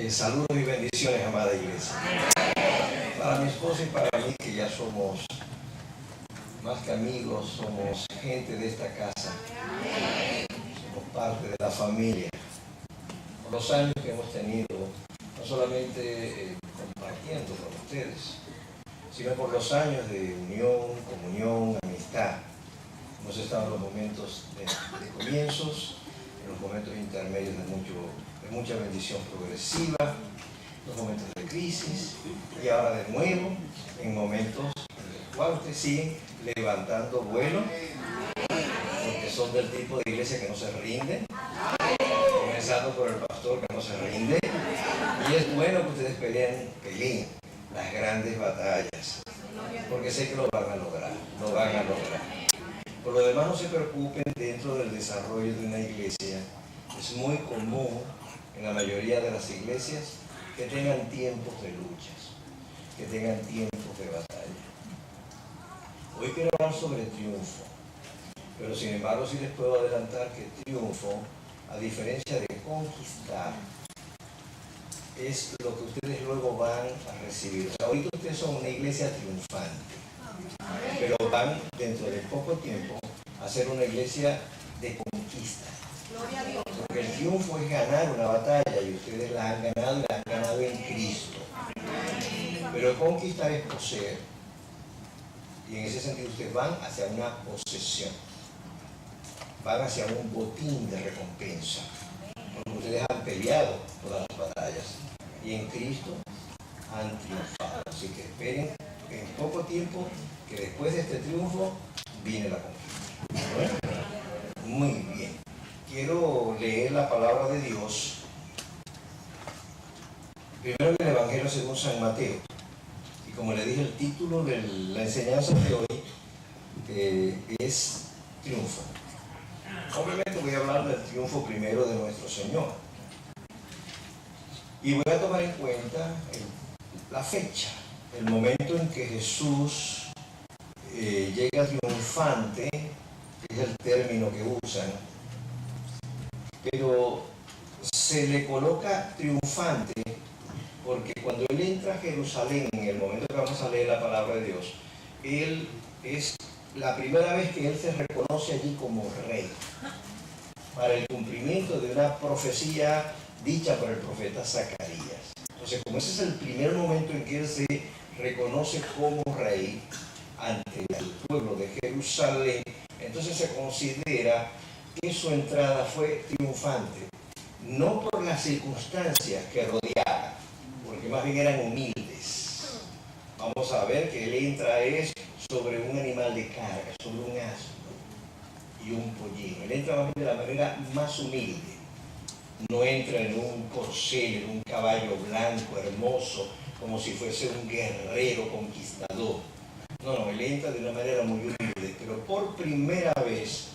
Saludos y bendiciones, amada iglesia. Para mi esposa y para mí, que ya somos más que amigos, somos gente de esta casa, somos parte de la familia. Por los años que hemos tenido, no solamente compartiendo con ustedes, sino por los años de unión, comunión, amistad. Hemos estado en los momentos de comienzos, en los momentos intermedios de mucha bendición progresiva, los momentos de crisis, y ahora de nuevo en momentos en los cuales ustedes siguen levantando vuelo, porque son del tipo de iglesia que no se rinde, comenzando por el pastor que no se rinde, y es bueno que ustedes peleen las grandes batallas, porque sé que lo van a lograr. Por lo demás, no se preocupen. Dentro del desarrollo de una iglesia es muy común en la mayoría de las iglesias que tengan tiempos de luchas, que tengan tiempos de batalla. Hoy quiero hablar sobre triunfo, pero sin embargo sí les puedo adelantar que triunfo, a diferencia de conquistar, es lo que ustedes luego van a recibir. O sea, ahorita ustedes son una iglesia triunfante, pero van dentro de poco tiempo a ser una iglesia de conquista. Porque el triunfo es ganar una batalla y ustedes la han ganado en Cristo. Pero conquistar es poseer. Y en ese sentido ustedes van hacia una posesión. Van hacia un botín de recompensa. Porque ustedes han peleado todas las batallas. Y en Cristo han triunfado. Así que esperen en poco tiempo que después de este triunfo viene la conquista. ¿Bueno? Muy bien. Quiero leer la palabra de Dios. Primero el Evangelio según San Mateo. Y como le dije, el título de la enseñanza de hoy es triunfo. Obviamente voy a hablar del triunfo primero de nuestro Señor. Y voy a tomar en cuenta la fecha, el momento en que Jesús llega triunfante, que es el término que usan, pero se le coloca triunfante porque cuando él entra a Jerusalén, en el momento que vamos a leer la palabra de Dios, él es la primera vez que él se reconoce allí como rey, para el cumplimiento de una profecía dicha por el profeta Zacarías. Entonces, como ese es el primer momento en que él se reconoce como rey ante el pueblo de Jerusalén, entonces se considera que su entrada fue triunfante, no por las circunstancias que rodeaban, porque más bien eran humildes. Vamos a ver que él entra sobre un animal de carga, sobre un asno y un pollino. Él entra más bien de la manera más humilde. No entra en un corcel, en un caballo blanco, hermoso, como si fuese un guerrero conquistador. No, él entra de una manera muy humilde, pero por primera vez,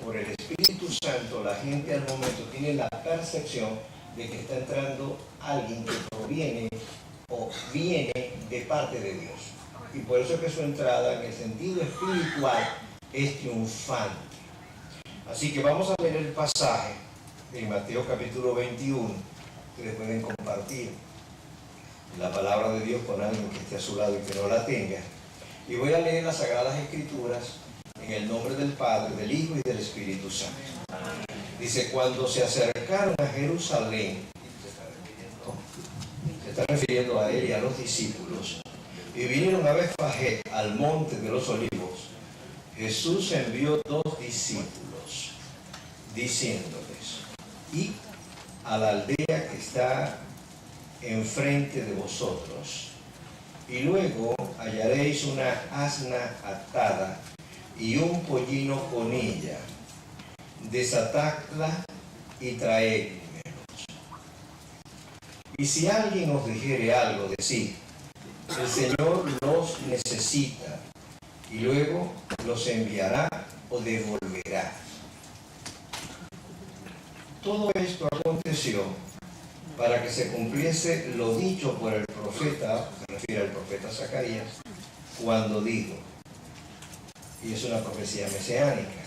por el Espíritu Santo, la gente al momento tiene la percepción de que está entrando alguien que proviene o viene de parte de Dios. Y por eso es que su entrada, en el sentido espiritual, es triunfante. Así que vamos a leer el pasaje en Mateo capítulo 21. Ustedes pueden compartir la palabra de Dios con alguien que esté a su lado y que no la tenga. Y voy a leer las Sagradas Escrituras en el nombre del Padre, del Hijo y del Espíritu Santo. Dice, cuando se acercaron a Jerusalén, se está refiriendo a él y a los discípulos, y vinieron a Betfagé, al monte de los olivos, Jesús envió 2 discípulos, diciéndoles, id a la aldea que está enfrente de vosotros, y luego hallaréis una asna atada y un pollino con ella. Desatadla y traédmelos. Y si alguien os dijere algo, decid, el Señor los necesita, y luego los enviará o devolverá. Todo esto aconteció para que se cumpliese lo dicho por el profeta, se refiere al profeta Zacarías, cuando dijo, y es una profecía mesiánica,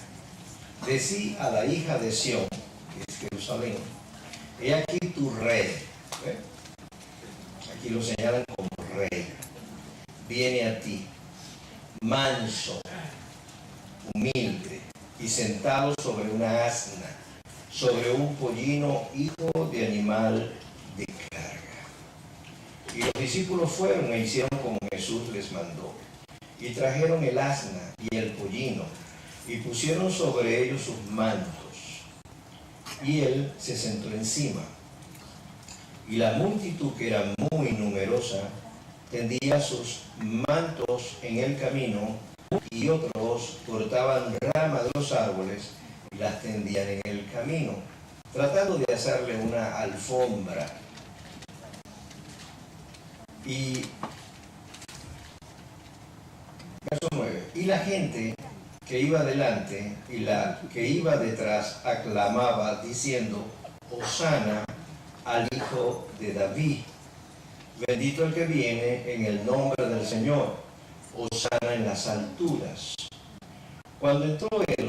decí a la hija de Sión, que es Jerusalén, he aquí tu rey ¿eh? Aquí lo señalan como rey. Viene a ti, manso, humilde y sentado sobre una asna, sobre un pollino, hijo de animal de carga. Y los discípulos fueron e hicieron como Jesús les mandó. Y trajeron el asna y el pollino, y pusieron sobre ellos sus mantos. Y él se sentó encima. Y la multitud, que era muy numerosa, tendía sus mantos en el camino, y otros cortaban ramas de los árboles y las tendían en el camino, tratando de hacerle una alfombra. Y verso 9. Y la gente que iba delante y la que iba detrás aclamaba diciendo: Hosana al Hijo de David. Bendito el que viene en el nombre del Señor. Hosana en las alturas. Cuando entró él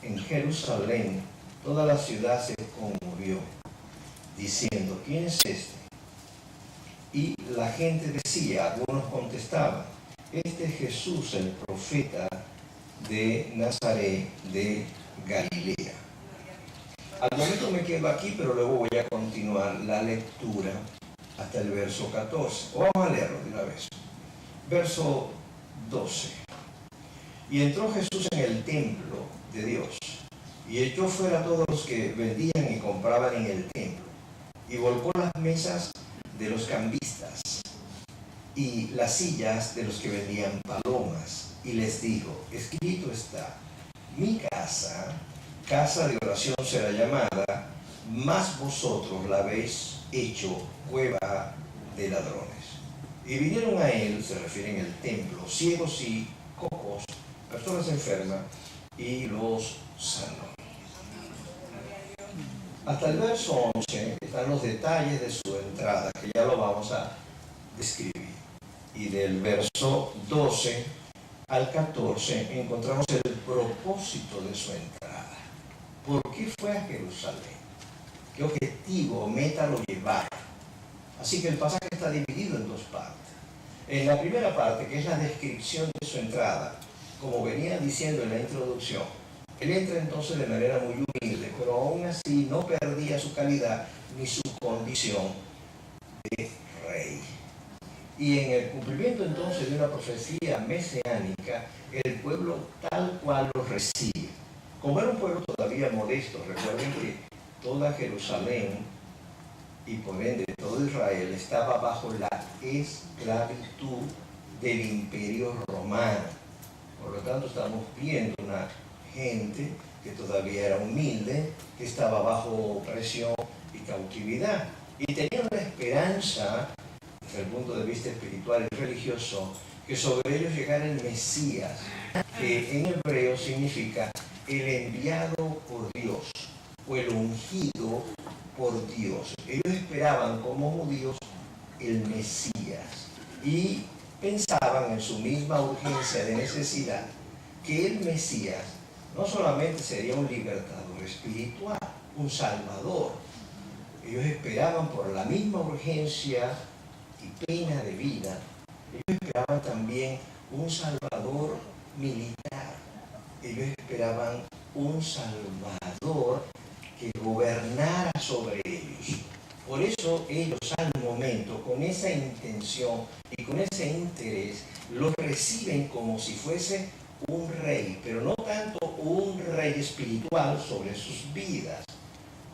en Jerusalén, toda la ciudad se conmovió, diciendo: ¿quién es este? Y la gente decía, algunos contestaban: este es Jesús, el profeta de Nazaret de Galilea. Al momento me quedo aquí, pero luego voy a continuar la lectura hasta el verso 14. Vamos a leerlo de una vez. Verso 12. Y entró Jesús en el templo de Dios, y echó fuera a todos los que vendían y compraban en el templo, y volcó las mesas de los cambistas y las sillas de los que vendían palomas, y les dijo: escrito está, mi casa, casa de oración será llamada, mas vosotros la habéis hecho cueva de ladrones. Y vinieron a él, se refieren al templo, ciegos y cojos, personas enfermas, y los sanó. Hasta el verso 11 están los detalles de su entrada, que ya lo vamos a describir. Y del verso 12 al 14 encontramos el propósito de su entrada. ¿Por qué fue a Jerusalén? ¿Qué objetivo o meta lo llevaron? Así que el pasaje está dividido en dos partes. En la primera parte, que es la descripción de su entrada, como venía diciendo en la introducción, él entra entonces de manera muy humilde, pero aún así no perdía su calidad ni su condición de rey. Y en el cumplimiento entonces de una profecía mesiánica, el pueblo tal cual lo recibe. Como era un pueblo todavía modesto, recuerden que toda Jerusalén y por ende todo Israel estaba bajo la esclavitud del imperio romano. Por lo tanto, estamos viendo una gente que todavía era humilde, que estaba bajo opresión y cautividad. Y tenía una esperanza, desde el punto de vista espiritual y religioso, que sobre ellos llegara el Mesías, que en hebreo significa el enviado por Dios o el ungido por Dios. Ellos esperaban como judíos el Mesías y pensaban en su misma urgencia de necesidad que el Mesías no solamente sería un libertador espiritual, un salvador. Ellos esperaban por la misma urgencia y pena de vida, ellos esperaban también un salvador militar. Ellos esperaban un salvador que gobernara sobre ellos. Por eso ellos al momento, con esa intención y con ese interés, lo reciben como si fuese un rey, pero no tanto un rey espiritual sobre sus vidas,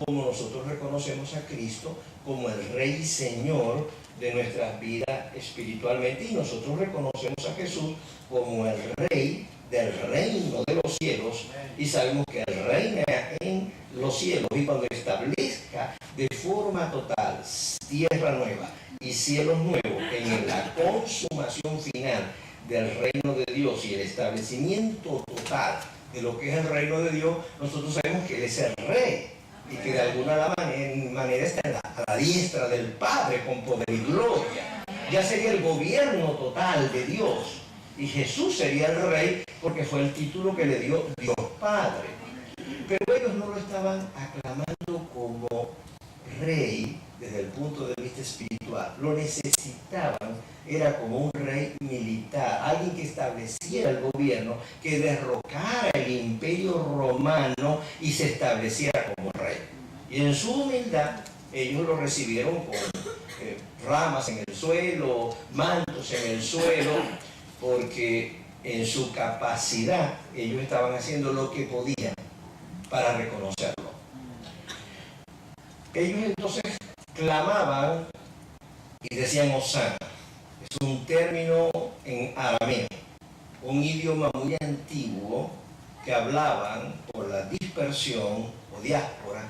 como nosotros reconocemos a Cristo como el Rey y Señor de nuestras vidas espiritualmente, y nosotros reconocemos a Jesús como el Rey del reino de los cielos, y sabemos que Él reina en los cielos, y cuando establezca de forma total tierra nueva y cielos nuevos, en la consumación final del reino de Dios y el establecimiento total de lo que es el reino de Dios, nosotros sabemos que Él es el Rey y que de alguna manera está a la diestra del Padre con poder y gloria. Ya sería el gobierno total de Dios, y Jesús sería el Rey porque fue el título que le dio Dios Padre. Pero ellos no lo estaban aclamando como Rey desde el punto de vista espiritual. Lo necesitaban. Era como un rey militar, alguien que estableciera el gobierno, que derrocara el imperio romano y se estableciera como rey. Y en su humildad, ellos lo recibieron con ramas en el suelo, mantos en el suelo, porque en su capacidad ellos estaban haciendo lo que podían para reconocerlo. Ellos entonces clamaban y decían Hosana. Es un término en arameo, un idioma muy antiguo que hablaban por la dispersión o diáspora.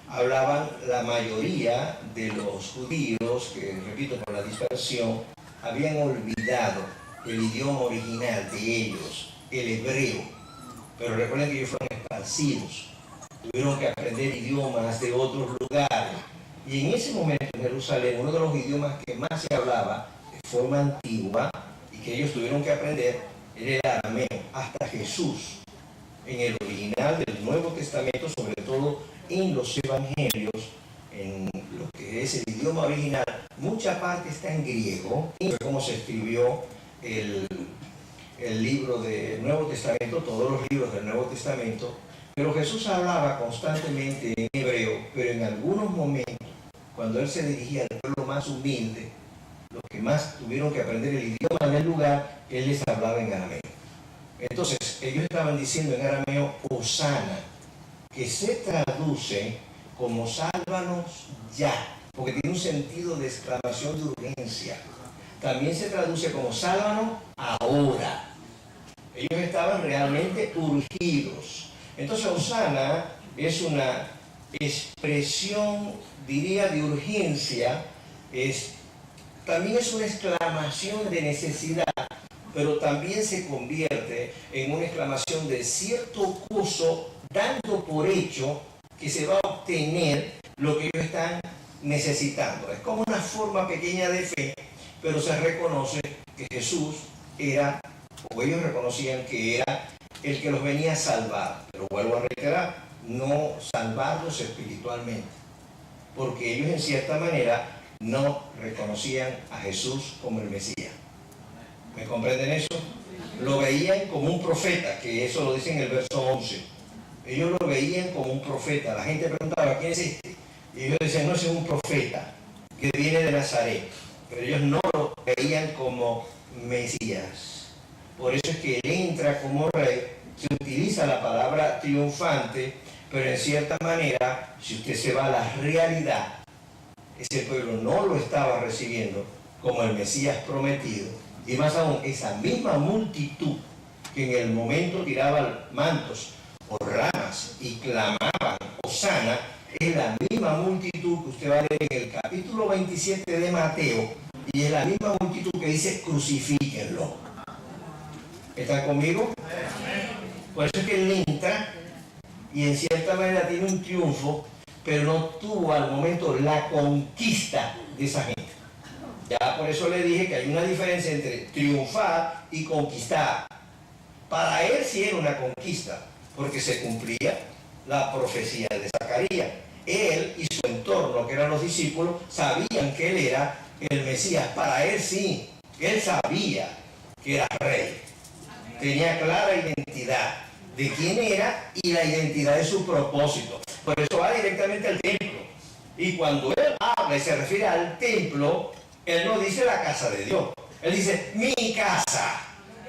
Hablaban la mayoría de los judíos que, repito, por la dispersión, habían olvidado el idioma original de ellos, el hebreo. Pero recuerden que ellos fueron esparcidos, tuvieron que aprender idiomas de otros lugares. Y en ese momento en Jerusalén, uno de los idiomas que más se hablaba de forma antigua y que ellos tuvieron que aprender era el arameo. Hasta Jesús, en el original del Nuevo Testamento, sobre todo en los evangelios, en lo que es el idioma original, mucha parte está en griego, como se escribió el libro del Nuevo Testamento, todos los libros del Nuevo Testamento, pero Jesús hablaba constantemente en hebreo, pero en algunos momentos, cuando él se dirigía al pueblo más humilde, los que más tuvieron que aprender el idioma del lugar, él les hablaba en arameo. Entonces, ellos estaban diciendo en arameo, Hosana, que se traduce como sálvanos ya, porque tiene un sentido de exclamación de urgencia. También se traduce como sálvanos ahora. Ellos estaban realmente urgidos. Entonces, Hosana es una expresión, diría, de urgencia, también es una exclamación de necesidad, pero también se convierte en una exclamación de cierto gozo, dando por hecho que se va a obtener lo que ellos están necesitando. Es como una forma pequeña de fe, pero se reconoce que Jesús era, o ellos reconocían que era el que los venía a salvar. Pero vuelvo a reiterar, no salvarlos espiritualmente, porque ellos en cierta manera no reconocían a Jesús como el Mesías. ¿Me comprenden eso? Lo veían como un profeta, que eso lo dice en el verso 11. Ellos lo veían como un profeta. La gente preguntaba, ¿quién es este? Y ellos decían, no, ese es un profeta que viene de Nazaret. Pero ellos no lo veían como Mesías. Por eso es que él entra como rey. Se utiliza la palabra triunfante, pero en cierta manera, si usted se va a la realidad, ese pueblo no lo estaba recibiendo como el Mesías prometido. Y más aún, esa misma multitud que en el momento tiraba mantos o ramas y clamaban Hosana, es la misma multitud que usted va a leer en el capítulo 27 de Mateo, y es la misma multitud que dice crucifíquenlo. ¿Están conmigo? Por eso es que él entra y en cierta manera tiene un triunfo, pero no tuvo al momento la conquista de esa gente. Ya por eso le dije que hay una diferencia entre triunfar y conquistar. Para él sí era una conquista, porque se cumplía la profecía de Zacarías. Él y su entorno, que eran los discípulos, sabían que él era el Mesías. Para él sí, él sabía que era rey. Tenía clara identidad de quién era y la identidad de su propósito. Por eso va directamente al templo. Y cuando él habla y se refiere al templo, él no dice la casa de Dios. Él dice mi casa.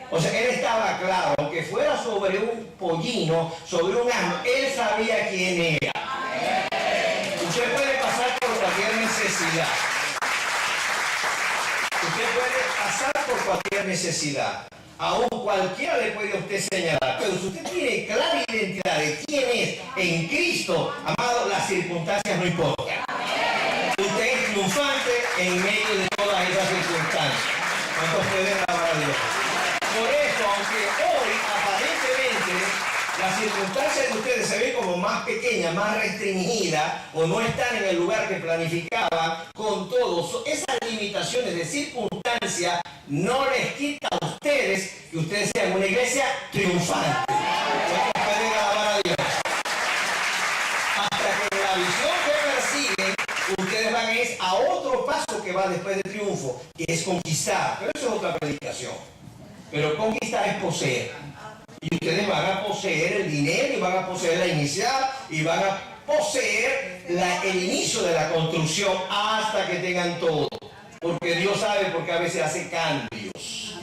O sea, él estaba claro, aunque fuera sobre un pollino, sobre un asno, él sabía quién era. Usted puede pasar por cualquier necesidad. Usted puede pasar por cualquier necesidad. Aún cualquiera le puede a usted señalar. Pero si usted tiene clara identidad de quién es en Cristo, amado, las circunstancias no importan. Usted es triunfante en medio de todas esas circunstancias. ¿Cuántos pueden alabar a Dios? Por eso, aunque hoy aparentemente las circunstancias de ustedes se ven como más pequeñas, más restringidas, o no están en el lugar que planificaban, con todo, esas limitaciones de circunstancia no les quita a ustedes que ustedes sean una iglesia triunfante. ¿Cuántos pueden alabar a Dios? Hasta que la visión que persiguen, ustedes van a otro paso que va que es conquistar, pero eso es otra predicación. Pero conquistar es poseer. Y ustedes van a poseer el dinero, y van a poseer la inicial, y van a poseer el inicio de la construcción hasta que tengan todo. Porque Dios sabe por qué a veces hace cambios.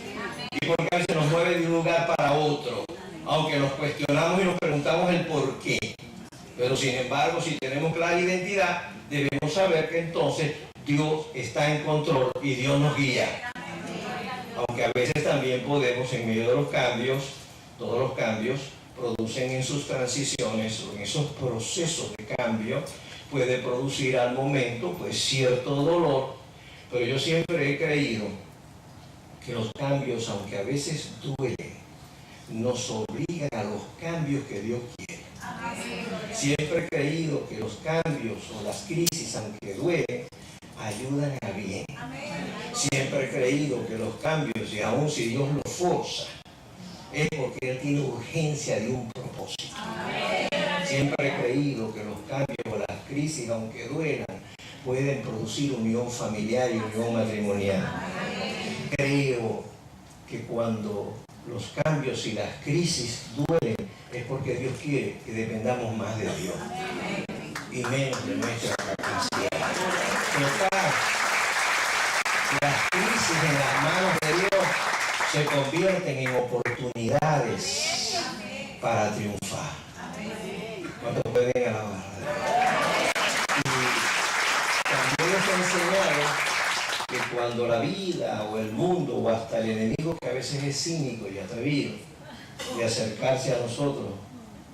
Y porque a veces nos mueve de un lugar para otro. Aunque nos cuestionamos y nos preguntamos el por qué. Pero sin embargo, si tenemos clara identidad, debemos saber que entonces Dios está en control y Dios nos guía. Aunque a veces también podemos, en medio de los cambios, todos los cambios producen en sus transiciones o en esos procesos de cambio, puede producir al momento pues cierto dolor, pero yo siempre he creído que los cambios, aunque a veces duelen, nos obligan a los cambios que Dios quiere. Siempre he creído que los cambios o las crisis, aunque duelen, ayudan a bien. Siempre he creído que los cambios, y aun si Dios los forza, es porque Él tiene urgencia de un propósito. Siempre he creído que los cambios o las crisis, aunque duelan, pueden producir unión familiar y unión matrimonial. Creo que cuando los cambios y las crisis duelen, es porque Dios quiere que dependamos más de Dios y menos de nuestra capacidad. Notar que las crisis en las manos de Dios se convierten en oportunidades para triunfar. ¿Cuántos pueden alabar? Y también les he enseñado que cuando la vida o el mundo o hasta el enemigo, que a veces es cínico y atrevido de acercarse a nosotros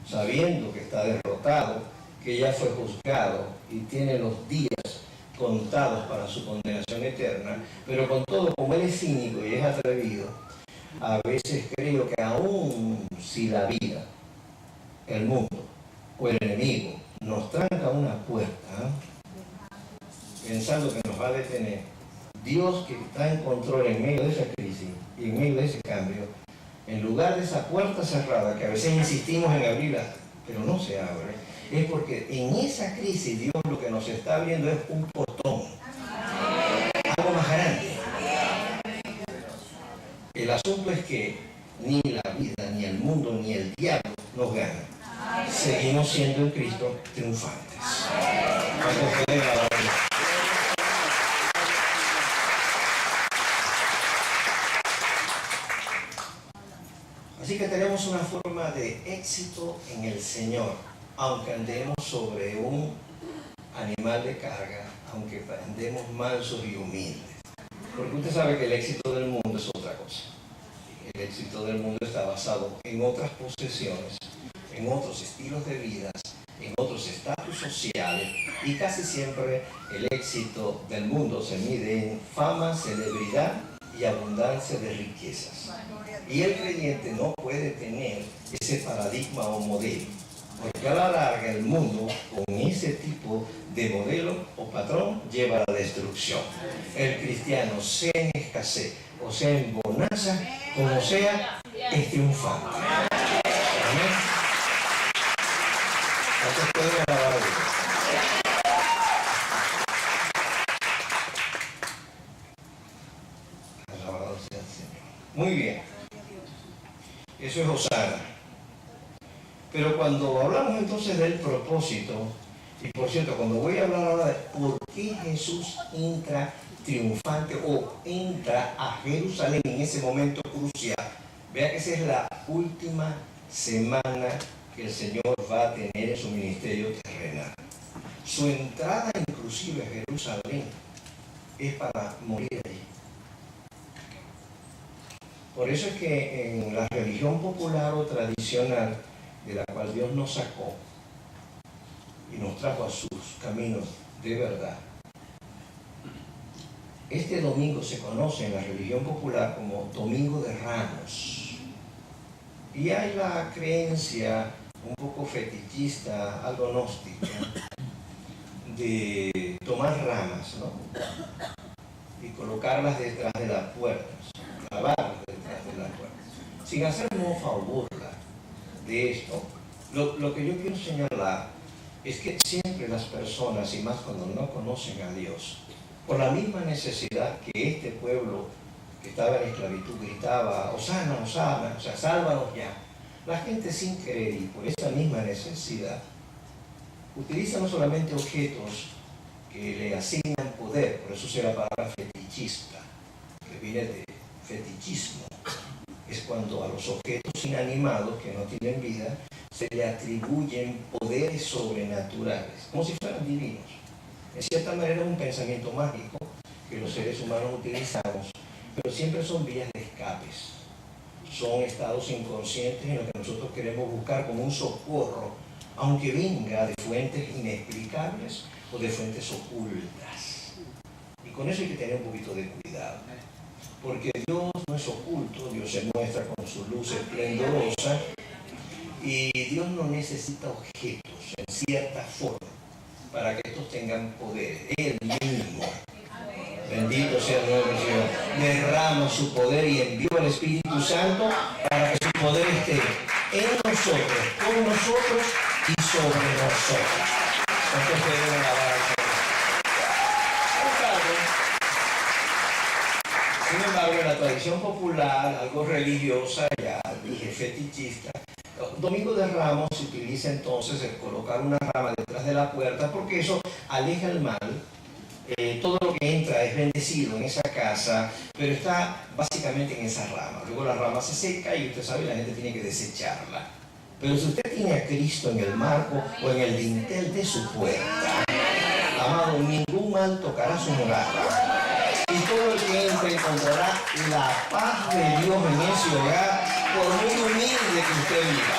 sabiendo que está derrotado, que ya fue juzgado y tiene los días contados para su condenación eterna, pero con todo, como él es cínico y es atrevido, a veces creo que aún si la vida, el mundo o el enemigo nos tranca una puerta, pensando que nos va a detener, Dios, que está en control en medio de esa crisis y en medio de ese cambio, en lugar de esa puerta cerrada que a veces insistimos en abrirla, pero no se abre, es porque en esa crisis Dios lo que nos está abriendo es un portón, algo más grande. El asunto es que ni la vida, ni el mundo, ni el diablo nos ganan. Seguimos siendo en Cristo triunfantes. ¿Cuántos pueden alabar? Así que tenemos una forma de éxito en el Señor, aunque andemos sobre un animal de carga, aunque andemos mansos y humildes. Porque usted sabe que el éxito del mundo es otra cosa. El éxito del mundo está basado en otras posesiones, en otros estilos de vida, en otros estatus sociales, y casi siempre el éxito del mundo se mide en fama, celebridad y abundancia de riquezas. Y el creyente no puede tener ese paradigma o modelo, porque a la larga el mundo con ese tipo de modelo o patrón lleva a la destrucción. El cristiano, sea en escasez o sea en bonanza, como sea, es triunfante. Amén. ¿Cuántos pueden alabar a Dios? Alabado sea el Señor. Muy bien. Eso es Hosana. Pero cuando hablamos entonces del propósito, y por cierto, cuando voy a hablar ahora de por qué Jesús entra triunfante o entra a Jerusalén en ese momento crucial, vea que esa es la última semana que el Señor va a tener en su ministerio terrenal. Su entrada inclusive a Jerusalén es para morir allí. Por eso es que en la religión popular o tradicional, de la cual Dios nos sacó y nos trajo a sus caminos de verdad, este domingo se conoce en la religión popular como Domingo de Ramos. Y hay la creencia un poco fetichista, algo gnóstica, de tomar ramas, ¿no? Y colocarlas detrás de las puertas, clavarlas detrás de las puertas, sin hacer mofa o burla de esto. Lo que yo quiero señalar es que siempre las personas, y más cuando no conocen a Dios, por la misma necesidad que este pueblo que estaba en esclavitud gritaba, Hosana, Hosana, o sea, sálvanos ya. La gente sin querer y por esa misma necesidad utiliza no solamente objetos que le asignan poder, por eso será la palabra fetichista, que viene de fetichismo. Es cuando a los objetos inanimados que no tienen vida se le atribuyen poderes sobrenaturales, como si fueran divinos. En cierta manera es un pensamiento mágico que los seres humanos utilizamos, pero siempre son vías de escapes. Son estados inconscientes en los que nosotros queremos buscar como un socorro, aunque venga de fuentes inexplicables o de fuentes ocultas. Y con eso hay que tener un poquito de cuidado, porque Dios no es oculto, Dios se muestra con su luz esplendorosa y Dios no necesita objetos en cierta forma para que estos tengan poder. Él mismo, bendito sea el nombre del Señor, derrama su poder y envió al Espíritu Santo para que su poder esté en nosotros, con nosotros y sobre nosotros. Entonces pueden alabar al Señor. Sin embargo, en la tradición popular, algo religiosa, ya dije fetichista, Domingo de Ramos se utiliza entonces el colocar una rama detrás de la puerta porque eso aleja el mal. Todo lo que entra es bendecido en esa casa, pero está básicamente en esa rama. Luego la rama se seca y usted sabe, la gente tiene que desecharla. Pero si usted tiene a Cristo en el marco o en el dintel de su puerta, amado, ningún mal tocará su morada. Y todo el que entre encontrará la paz de Dios en ese hogar, por muy humilde que usted viva.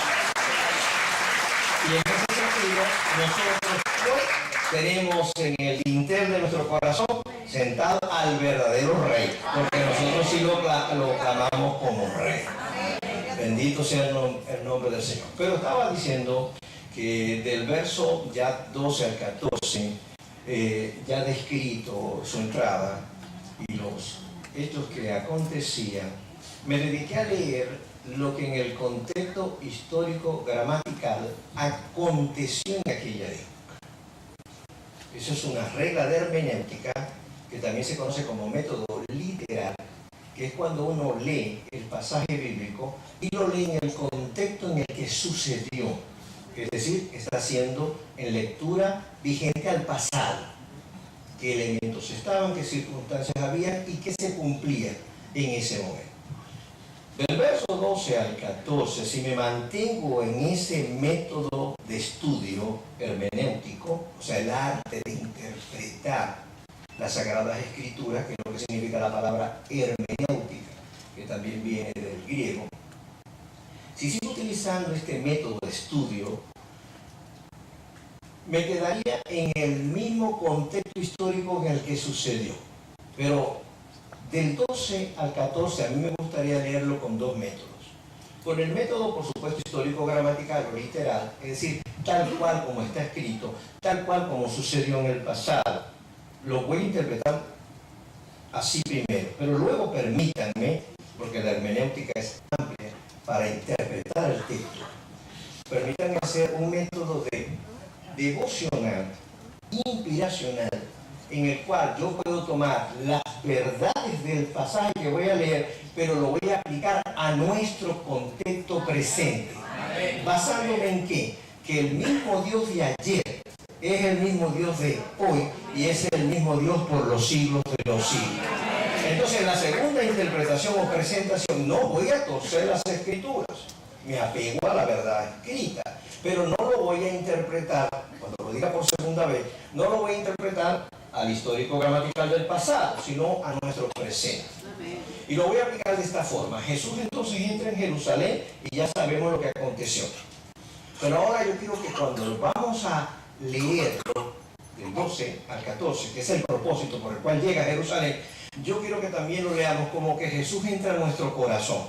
Y en ese sentido, nosotros hoy tenemos en el dintel de nuestro corazón sentado al verdadero Rey, porque nosotros sí lo clamamos como Rey. Bendito sea el nombre del Señor. Pero estaba diciendo que del verso ya 12 al 14, ya descrito su entrada y los hechos que acontecían, me dediqué a leer lo que en el contexto histórico gramatical aconteció en aquella época. Eso es una regla de hermenéutica que también se conoce como método literal, que es cuando uno lee el pasaje bíblico y lo lee en el contexto en el que sucedió. Es decir, está haciendo en lectura vigente al pasado. Qué elementos estaban, qué circunstancias había y qué se cumplía en ese momento. Del verso 12 al 14, si me mantengo en ese método de estudio hermenéutico, o sea, el arte de interpretar las Sagradas Escrituras, que es lo que significa la palabra hermenéutica, que también viene del griego, si sigo utilizando este método de estudio, me quedaría en el mismo contexto histórico en el que sucedió. Pero del 12 al 14 a mí me gustaría leerlo con dos métodos. Con el método, por supuesto, histórico-gramatical o literal, es decir, tal cual como está escrito, tal cual como sucedió en el pasado. Lo voy a interpretar así primero, pero luego permítanme, porque la hermenéutica es amplia para interpretar el texto, permítanme hacer un método de devocional, inspiracional, en el cual yo puedo tomar las verdades del pasaje que voy a leer, pero lo voy a aplicar a nuestro contexto presente. ¿Basándome en qué? Que el mismo Dios de ayer es el mismo Dios de hoy y es el mismo Dios por los siglos de los siglos. Entonces, en la segunda interpretación o presentación no voy a torcer las Escrituras, me apego a la verdad escrita, pero no lo voy a interpretar, cuando lo diga por segunda vez, no lo voy a interpretar al histórico gramatical del pasado, sino a nuestro presente. Y lo voy a aplicar de esta forma. Jesús entonces entra en Jerusalén y ya sabemos lo que aconteció. Pero ahora yo quiero que cuando vamos a leerlo, del 12 al 14, que es el propósito por el cual llega a Jerusalén, yo quiero que también lo leamos como que Jesús entra a nuestro corazón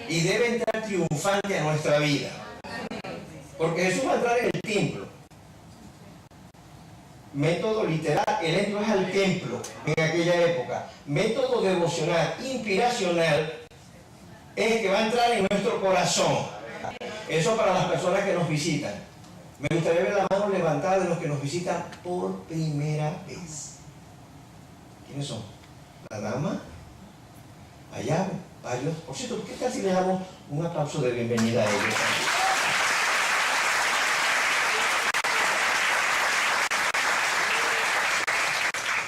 y debe entrar triunfante a nuestra vida. Porque Jesús va a entrar en el templo. Método literal, él entró al templo en aquella época. Método devocional, inspiracional, es el que va a entrar en nuestro corazón. Eso para las personas que nos visitan. Me gustaría ver la mano levantada de los que nos visitan por primera vez. ¿Quiénes son? La dama, allá, varios. Por cierto, ¿qué tal si les damos un aplauso de bienvenida a ellos?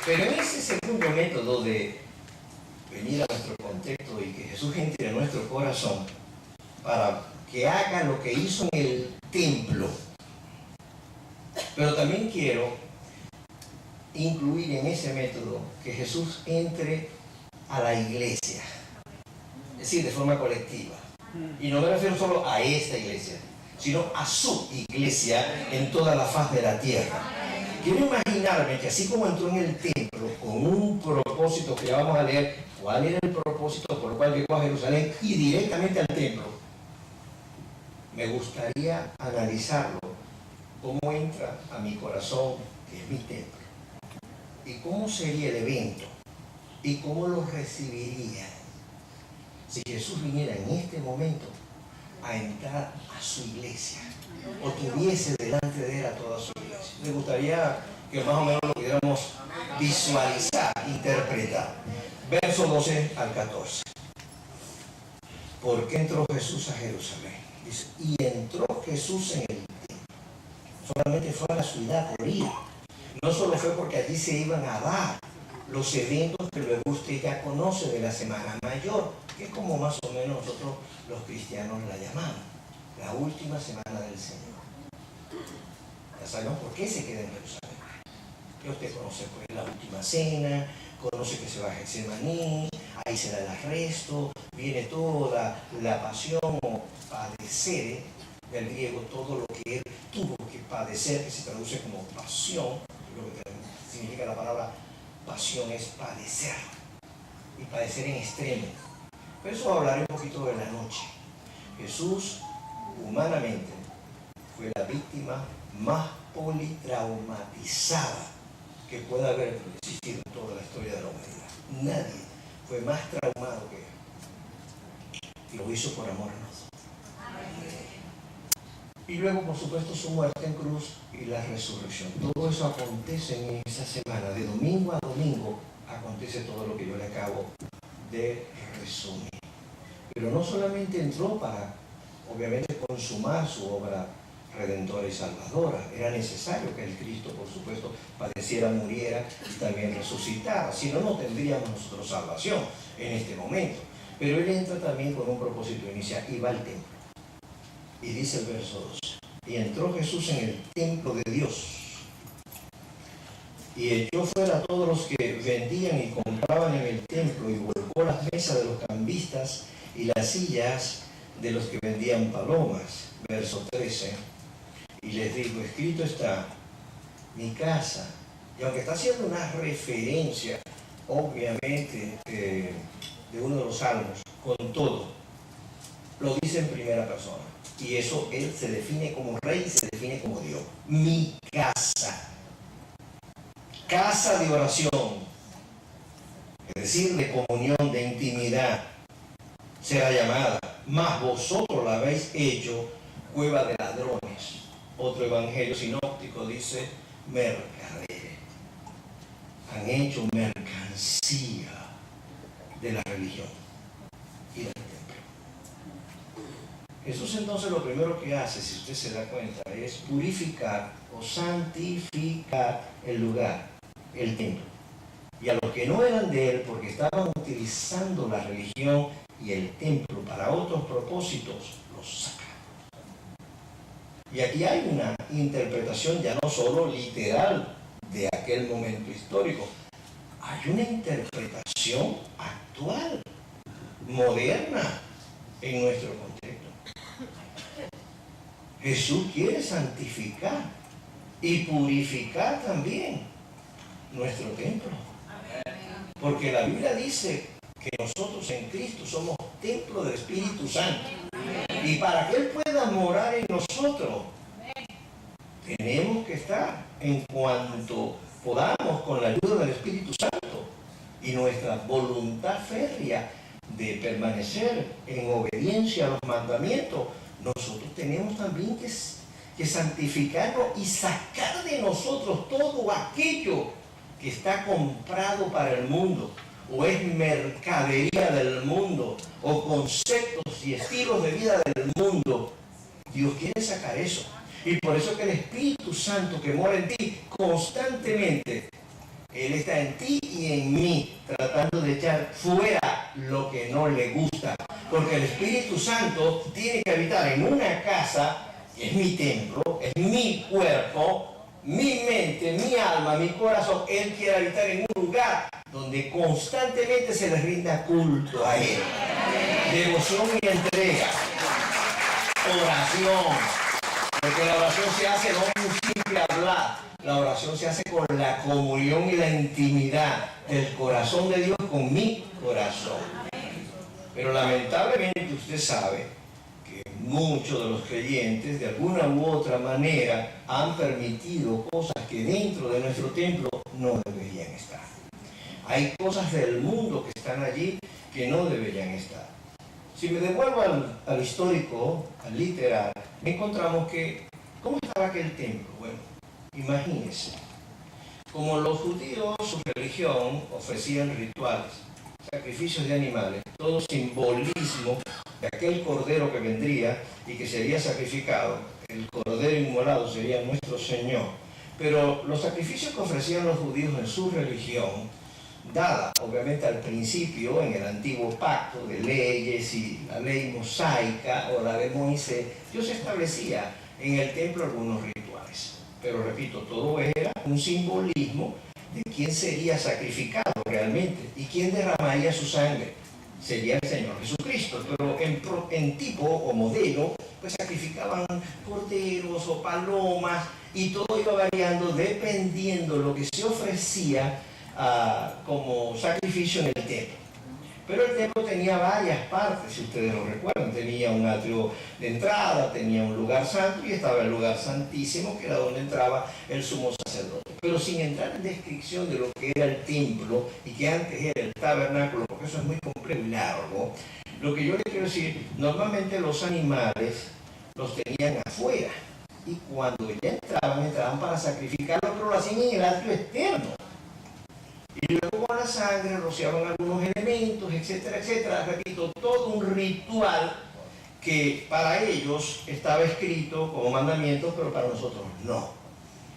Pero en ese segundo método de venir a nuestro contexto y que Jesús entre en nuestro corazón para que haga lo que hizo en el templo, pero también quiero incluir en ese método que Jesús entre a la iglesia, es decir, de forma colectiva. Y no me refiero solo a esta iglesia, sino a su iglesia en toda la faz de la tierra. Quiero imaginarme que así como entró en el templo con un propósito que ya vamos a leer, cuál era el propósito por el cual llegó a Jerusalén y directamente al templo, me gustaría analizarlo, cómo entra a mi corazón, que es mi templo, y cómo sería el evento, y cómo lo recibiría si Jesús viniera en este momento a entrar a su iglesia, o tuviese delante de él a toda su iglesia. Me gustaría que más o menos lo pudiéramos visualizar, interpretar. Verso 12 al 14. ¿Por qué entró Jesús a Jerusalén? Dice, y entró Jesús en el templo. Solamente fue a la ciudad por ir. No solo fue porque allí se iban a dar los eventos que luego usted ya conoce de la Semana Mayor, que es como más o menos nosotros los cristianos la llamamos, la última semana del Señor. Ya sabemos por qué se queda en Jerusalén. Ya usted conoce pues la última cena, conoce que se va a Getsemaní, ahí será el arresto, viene toda la pasión o padecer, del griego, todo lo que él tuvo que padecer, que se traduce como pasión, lo que significa la palabra pasión es padecer, y padecer en extremo. Por eso hablaré un poquito de la noche. Jesús, humanamente, fue la víctima más politraumatizada que pueda haber existido en toda la historia de la humanidad. Nadie fue más traumado que él. Y lo hizo por amor a nosotros. Y luego, por supuesto, su muerte en cruz y la resurrección. Todo eso acontece en esa semana. De domingo a domingo acontece todo lo que yo le acabo de resumir. Pero no solamente entró para, obviamente, consumar su obra redentora y salvadora. Era necesario que el Cristo, por supuesto, padeciera, muriera y también resucitara. Si no, no tendríamos nosotros salvación en este momento. Pero él entra también con un propósito inicial y va al templo. Y dice el verso 12, y entró Jesús en el templo de Dios y echó fuera a todos los que vendían y compraban en el templo y volcó las mesas de los cambistas y las sillas de los que vendían palomas. Verso 13, y les dijo, escrito está, mi casa. Y aunque está haciendo una referencia, obviamente, de uno de los salmos, con todo, lo dice en primera persona. Y eso él se define como rey, se define como Dios. Mi casa. Casa de oración. Es decir, de comunión, de intimidad. Será llamada. Mas vosotros la habéis hecho cueva de ladrones. Otro evangelio sinóptico dice mercaderes. Han hecho mercancía de la religión y del templo. Jesús entonces lo primero que hace, si usted se da cuenta, es purificar o santificar el lugar, el templo. Y a los que no eran de él, porque estaban utilizando la religión y el templo para otros propósitos, los saca. Y aquí hay una interpretación ya no solo literal de aquel momento histórico, hay una interpretación actual, moderna, en nuestro contexto. Jesús quiere santificar y purificar también nuestro templo. Porque la Biblia dice que nosotros en Cristo somos templo del Espíritu Santo. Y para que Él pueda morar en nosotros, tenemos que estar en cuanto podamos con la ayuda del Espíritu Santo y nuestra voluntad férrea de permanecer en obediencia a los mandamientos. Nosotros tenemos también que santificarnos y sacar de nosotros todo aquello que está comprado para el mundo, o es mercadería del mundo, o conceptos y estilos de vida del mundo. Dios quiere sacar eso. Y por eso que el Espíritu Santo que mora en ti constantemente, Él está en ti y en mí, tratando de echar fuera lo que no le gusta. Porque el Espíritu Santo tiene que habitar en una casa, que es mi templo, es mi cuerpo, mi mente, mi alma, mi corazón. Él quiere habitar en un lugar donde constantemente se le rinda culto a Él. Devoción y entrega. Oración. Porque la oración se hace no con un simple hablar. La oración se hace con la comunión y la intimidad del corazón de Dios con mi corazón. Pero lamentablemente usted sabe que muchos de los creyentes de alguna u otra manera han permitido cosas que dentro de nuestro templo no deberían estar. Hay cosas del mundo que están allí que no deberían estar. Si me devuelvo al histórico, al literal, encontramos que, ¿cómo estaba aquel templo? Bueno, imagínense, como los judíos, su religión, ofrecían rituales, sacrificios de animales, todo simbolismo de aquel cordero que vendría y que sería sacrificado. El cordero inmolado sería nuestro Señor. Pero los sacrificios que ofrecían los judíos en su religión, dada obviamente al principio en el antiguo pacto de leyes y la ley mosaica o la de Moisés, Dios establecía en el templo algunos rituales. Pero repito, todo era un simbolismo de quién sería sacrificado realmente y quién derramaría su sangre. Sería el Señor Jesucristo, pero en tipo o modelo, pues sacrificaban corderos o palomas y todo iba variando dependiendo de lo que se ofrecía como sacrificio en el templo. Pero el templo tenía varias partes, si ustedes lo recuerdan. Tenía un atrio de entrada, tenía un lugar santo y estaba el lugar santísimo, que era donde entraba el sumo sacerdote. Pero sin entrar en descripción de lo que era el templo y que antes era el tabernáculo, porque eso es muy complejo y largo, lo que yo les quiero decir, normalmente los animales los tenían afuera y cuando ya entraban para sacrificarlo, pero lo hacían en el atrio externo. Y luego con la sangre rociaban algunos elementos, etcétera, etcétera. Repito, todo un ritual que para ellos estaba escrito como mandamiento, pero para nosotros no.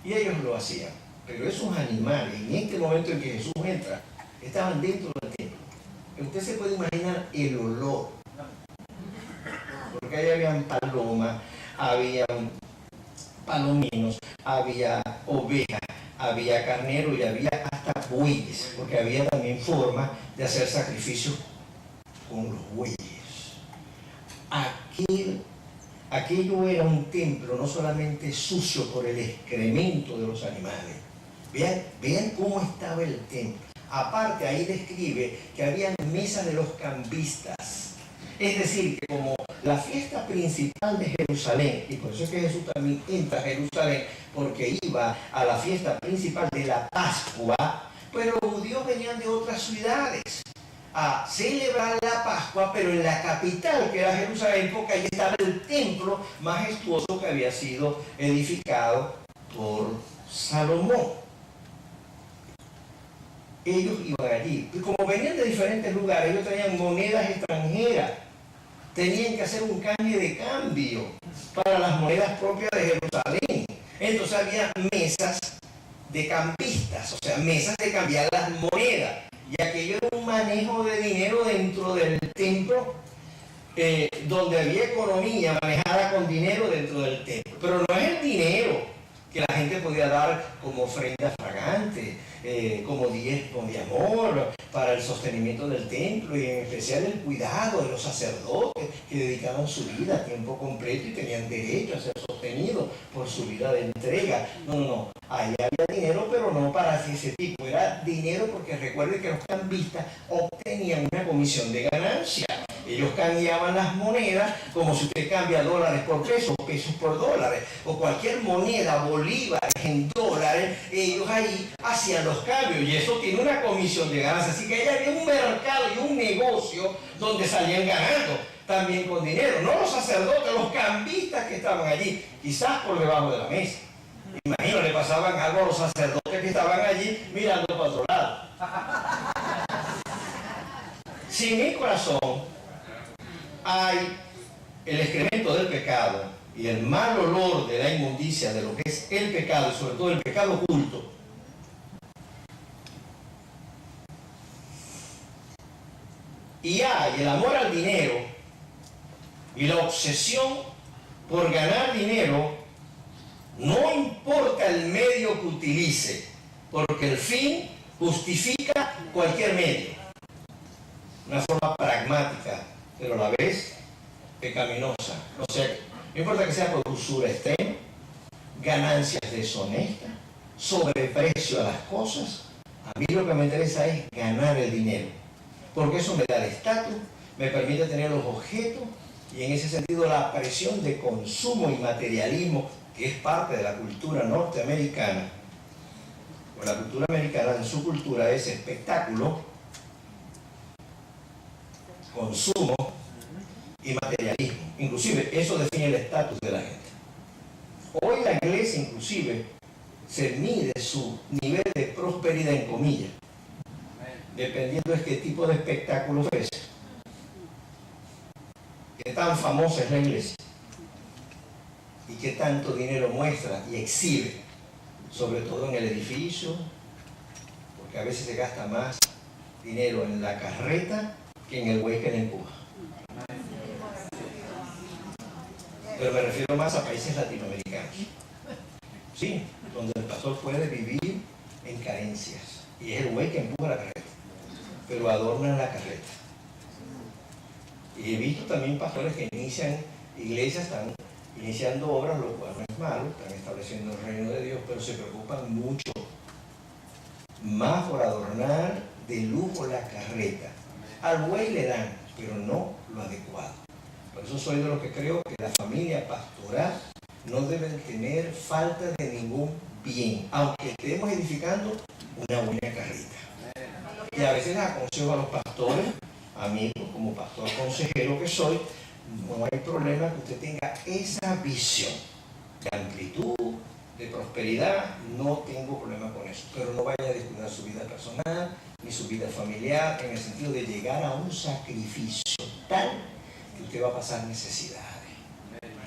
Y ellos lo hacían. Pero esos animales, en este momento en que Jesús entra, estaban dentro del templo. Usted se puede imaginar el olor. Porque ahí habían palomas, habían palominos, había ovejas, había carnero y había hasta bueyes, porque había también forma de hacer sacrificios con los bueyes. Aquello era un templo no solamente sucio por el excremento de los animales. Vean cómo estaba el templo. Aparte, ahí describe que había mesas de los cambistas. Es decir, que como la fiesta principal de Jerusalén, y por eso es que Jesús también entra a Jerusalén, porque iba a la fiesta principal de la Pascua, pero los judíos venían de otras ciudades a celebrar la Pascua, pero en la capital, que era Jerusalén, porque ahí estaba el templo majestuoso que había sido edificado por Salomón. Ellos iban allí, y como venían de diferentes lugares, ellos traían monedas extranjeras, tenían que hacer un cambio de cambio para las monedas propias de Jerusalén. Entonces había mesas de cambistas, o sea, mesas de cambiar las monedas. Y aquello era un manejo de dinero dentro del templo, donde había economía manejada con dinero dentro del templo. Pero no es el dinero que la gente podía dar como ofrenda fragante, como diezmo de amor para el sostenimiento del templo y en especial el cuidado de los sacerdotes que dedicaban su vida a tiempo completo y tenían derecho a ser sostenidos por su vida de entrega. No. Ahí había dinero, pero no para ese tipo. Era dinero porque recuerden que los cambistas obtenían una comisión de ganancia. Ellos cambiaban las monedas como si usted cambia dólares por pesos, pesos por dólares, o cualquier moneda, bolívares en dólares, ellos ahí hacían los cambios y eso tiene una comisión de ganancia. Así que ahí había un mercado y un negocio donde salían ganando también con dinero. No los sacerdotes, los cambistas que estaban allí, quizás por debajo de la mesa. Imagino, le pasaban algo a los sacerdotes que estaban allí mirando para otro lado. Si en mi corazón hay el excremento del pecado y el mal olor de la inmundicia de lo que es el pecado, y sobre todo el pecado oculto, y hay el amor al dinero y la obsesión por ganar dinero, no importa el medio que utilice, porque el fin justifica cualquier medio. Una forma pragmática, pero a la vez pecaminosa. O sea, no importa que sea por usura extrema, ganancias deshonestas, sobreprecio a las cosas. A mí lo que me interesa es ganar el dinero, porque eso me da el estatus, me permite tener los objetos y en ese sentido la presión de consumo y materialismo, que es parte de la cultura norteamericana, o la cultura americana en su cultura es espectáculo, consumo y materialismo. Inclusive eso define el estatus de la gente. Hoy la iglesia inclusive se mide su nivel de prosperidad en comillas, dependiendo de qué tipo de espectáculo ofrece. Qué tan famosa es la iglesia y qué tanto dinero muestra y exhibe, sobre todo en el edificio, porque a veces se gasta más dinero en la carreta que en el güey que le empuja. Pero me refiero más a países latinoamericanos, sí, donde el pastor puede vivir en carencias y es el güey que empuja la carreta, pero adornan la carreta. Y he visto también pastores que inician iglesias, están iniciando obras, lo cual no es malo, están estableciendo el reino de Dios, pero se preocupan mucho más por adornar de lujo la carreta. Al buey le dan, pero no lo adecuado. Por eso soy de los que creo que la familia pastoral no debe tener falta de ningún bien, aunque estemos edificando una buena carreta. Y a veces les aconsejo a los pastores, amigos, como pastor consejero que soy, no hay problema que usted tenga esa visión de amplitud, de prosperidad, no tengo problema con eso, pero no vaya a descuidar su vida personal ni su vida familiar, en el sentido de llegar a un sacrificio tal que usted va a pasar necesidades,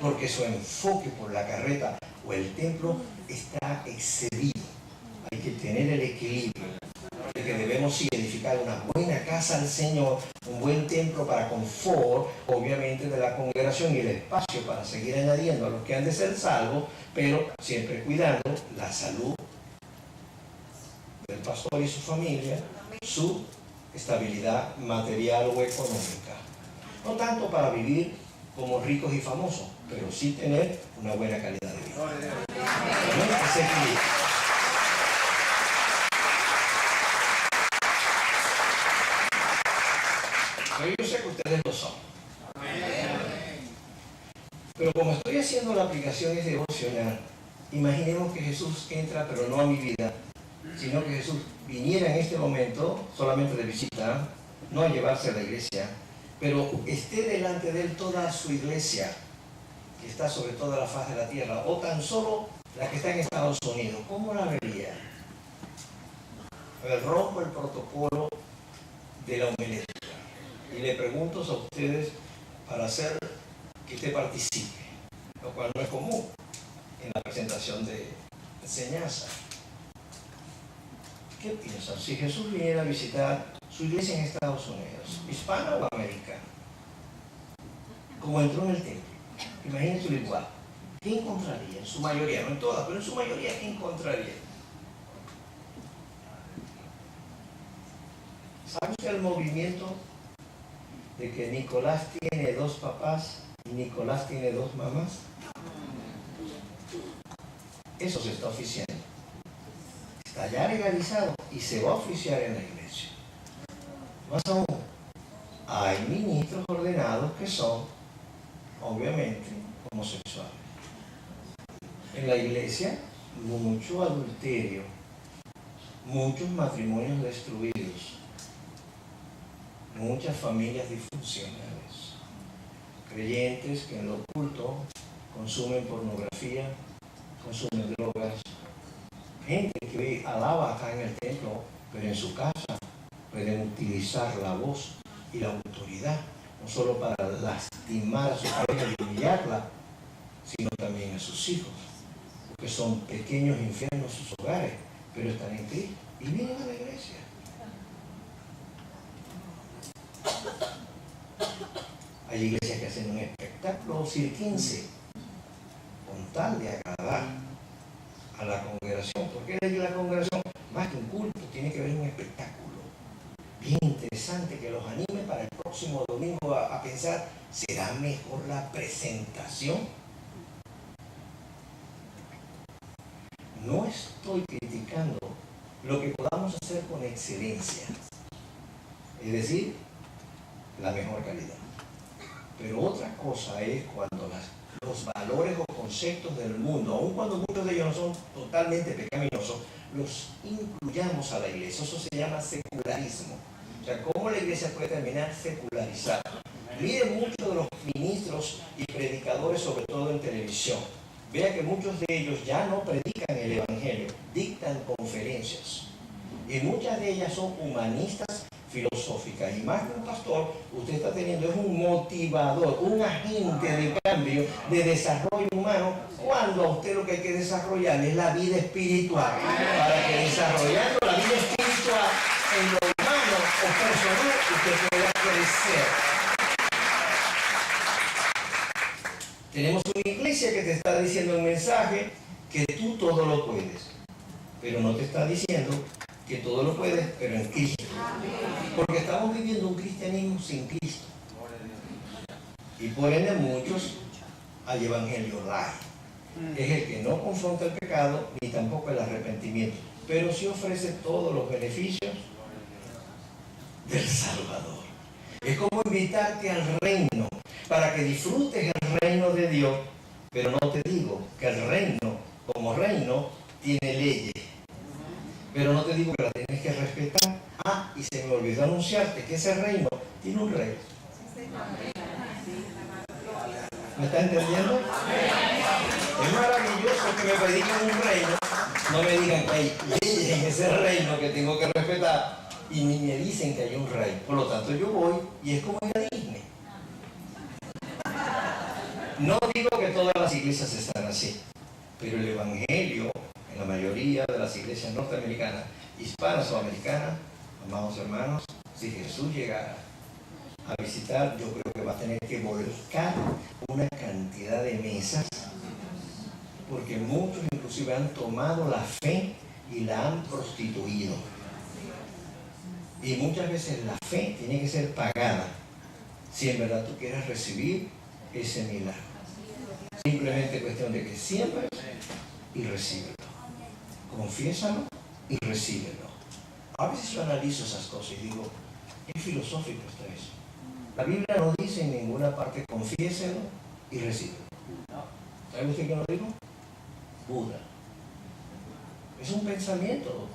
porque su enfoque por la carreta o el templo está excedido. Hay que tener el equilibrio de que debemos sí edificar una buena casa al Señor, un buen templo para confort, obviamente, de la congregación y el espacio para seguir añadiendo a los que han de ser salvos, pero siempre cuidando la salud del pastor y su familia, su estabilidad material o económica. No tanto para vivir como ricos y famosos, pero sí tener una buena calidad de vida. Ese equilibrio. Yo sé que ustedes lo son. Pero como estoy haciendo la aplicación es devocional, imaginemos que Jesús entra, pero no a mi vida, sino que Jesús viniera en este momento solamente de visita, no a llevarse a la iglesia, pero esté delante de él toda su iglesia, que está sobre toda la faz de la tierra, o tan solo la que está en Estados Unidos. ¿Cómo la vería? A ver, rompo el protocolo de la homilética y le pregunto a ustedes para hacer que usted participe, lo cual no es común en la presentación de enseñanza. ¿Qué piensan? Si Jesús viniera a visitar su iglesia en Estados Unidos, hispana o americana, como entró en el templo, imagínense igual, ¿qué encontraría? En su mayoría, no en todas, pero en su mayoría, ¿qué encontraría? ¿Sabe usted el movimiento de que Nicolás tiene dos papás y Nicolás tiene dos mamás? Eso se está oficiando. Está ya legalizado y se va a oficiar en la iglesia. Más aún, hay ministros ordenados que son, obviamente, homosexuales. En la iglesia, mucho adulterio, muchos matrimonios destruidos, muchas familias consumen drogas, gente que hoy alaba acá en el templo, pero en su casa pueden utilizar la voz y la autoridad, no solo para lastimar a su pareja y humillarla, sino también a sus hijos, porque son pequeños infiernos sus hogares, pero están en Cristo y vienen a la iglesia. Hay iglesias que hacen un espectáculo circense con tal de agradar a la congregación, porque la congregación, más que un culto, tiene que ver un espectáculo bien interesante que los anime para el próximo domingo a pensar, ¿será mejor la presentación? No estoy criticando lo que podamos hacer con excelencia, es decir, la mejor calidad. Pero otra cosa es cuando los valores o conceptos del mundo, aun cuando muchos de ellos no son totalmente pecaminosos, los incluyamos a la iglesia. Eso se llama secularismo. O sea, ¿cómo la iglesia puede terminar secularizada? Mire muchos de los ministros y predicadores, sobre todo en televisión. Vea que muchos de ellos ya no predican el evangelio, dictan conferencias. Y muchas de ellas son humanistas, filosóficas. Y más que un pastor, usted está teniendo es un motivador, un agente de cambio, de desarrollo humano, cuando a usted lo que hay que desarrollar es la vida espiritual, para que desarrollando la vida espiritual en lo humano o personal usted pueda crecer. Tenemos una iglesia que te está diciendo un mensaje que tú todo lo puedes, pero no te está diciendo que todo lo puedes, pero en Cristo. Porque estamos viviendo un cristianismo sin Cristo. Y por ende muchos hay evangelio light. Es el que no confronta el pecado ni tampoco el arrepentimiento, pero sí ofrece todos los beneficios del Salvador. Es como invitarte al reino para que disfrutes el reino de Dios, pero no te digo que el reino como reino tiene leyes, pero no te digo que la tienes que respetar. Ah, y se me olvidó anunciarte que ese reino tiene un rey. ¿Me está entendiendo? Es maravilloso que me prediquen un reino, no me digan que hay leyes en ese reino que tengo que respetar y ni me dicen que hay un rey. Por lo tanto yo voy y es como ir a Disney. No digo que todas las iglesias están así, pero el evangelio en la mayoría de las iglesias norteamericanas, hispanas o americanas, amados hermanos, si Jesús llegara a visitar, yo creo que va a tener que volcar una cantidad de mesas, porque muchos inclusive han tomado la fe y la han prostituido. Y muchas veces la fe tiene que ser pagada si en verdad tú quieres recibir ese milagro. Simplemente cuestión de que siembres y recíbelo. Confiésalo y recíbelo. A veces yo analizo esas cosas y digo, qué filosófico está eso. La Biblia no dice en ninguna parte confiéselo y recíbelo. ¿Sabe usted quién lo dijo? Buda. Es un pensamiento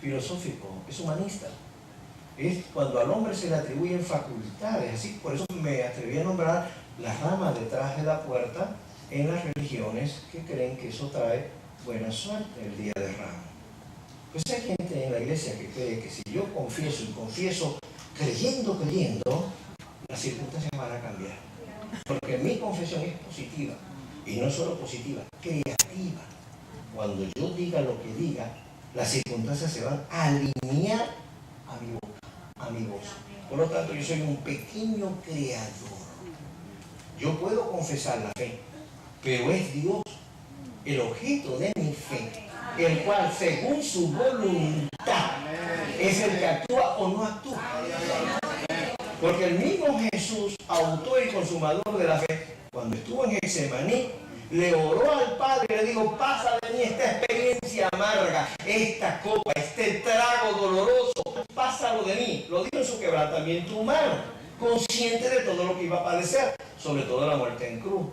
filosófico, es humanista. Es cuando al hombre se le atribuyen facultades, así, por eso me atreví a nombrar las ramas detrás de la puerta en las religiones que creen que eso trae buena suerte el día de Ramos. Pues hay gente en la iglesia que cree que si yo confieso y confieso creyendo, las circunstancias van a cambiar. Porque mi confesión es positiva, y no solo positiva, creativa. Cuando yo diga lo que diga, las circunstancias se van a alinear a mi boca, a mi voz. Por lo tanto, yo soy un pequeño creador. Yo puedo confesar la fe, pero es Dios el objeto de mi fe, el cual según su voluntad es el que actúa o no actúa. Porque el mismo Jesús, autor y consumador de la fe, cuando estuvo en Getsemaní, le oró al Padre y le dijo, pasa de mí esta experiencia amarga, esta copa, este trago doloroso, pásalo de mí. Lo dijo en su quebrantamiento humano, consciente de todo lo que iba a padecer, sobre todo la muerte en cruz.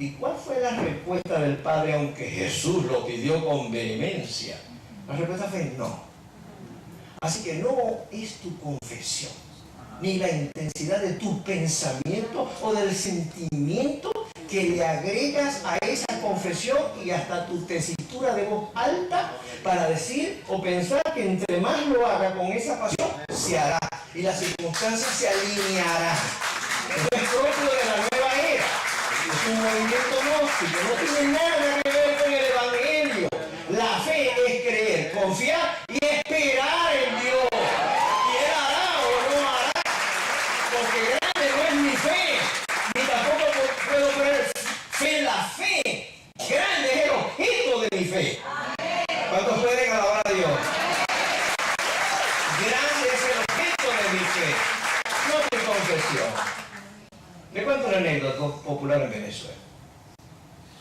¿Y cuál fue la respuesta del Padre, aunque Jesús lo pidió con vehemencia? La respuesta fue no. Así que no es tu confesión, ni la intensidad de tu pensamiento o del sentimiento que le agregas a esa confesión y hasta tu tesitura de voz alta para decir o pensar que entre más lo haga con esa pasión, se hará y las circunstancias se alinearán. Esto es propio de la nueva era. Es un movimiento gnóstico, no tiene nada que ver con el Evangelio. La fe es creer, confiar y esperar en Dios. Y Él hará o no hará. Porque grande no es mi fe, ni tampoco puedo poner fe en la fe. Grande es el objeto de mi fe. ¿Cuántos pueden alabar a Dios? Grande es el objeto de mi fe, no mi confesión. Le cuento una anécdota popular en Venezuela.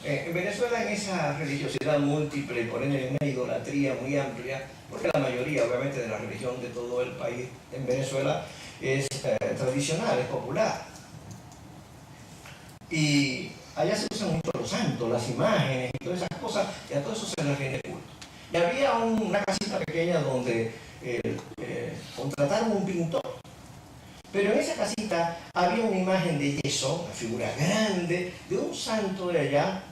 En Venezuela, en esa religiosidad múltiple, por ende una idolatría muy amplia, porque la mayoría, obviamente, de la religión de todo el país en Venezuela es tradicional, es popular. Y allá se usan mucho los santos, las imágenes y todas esas cosas, y a todo eso se les rinde culto. Y había una casita pequeña donde contrataron un pintor. Pero en esa casita había una imagen de yeso, una figura grande, de un santo de allá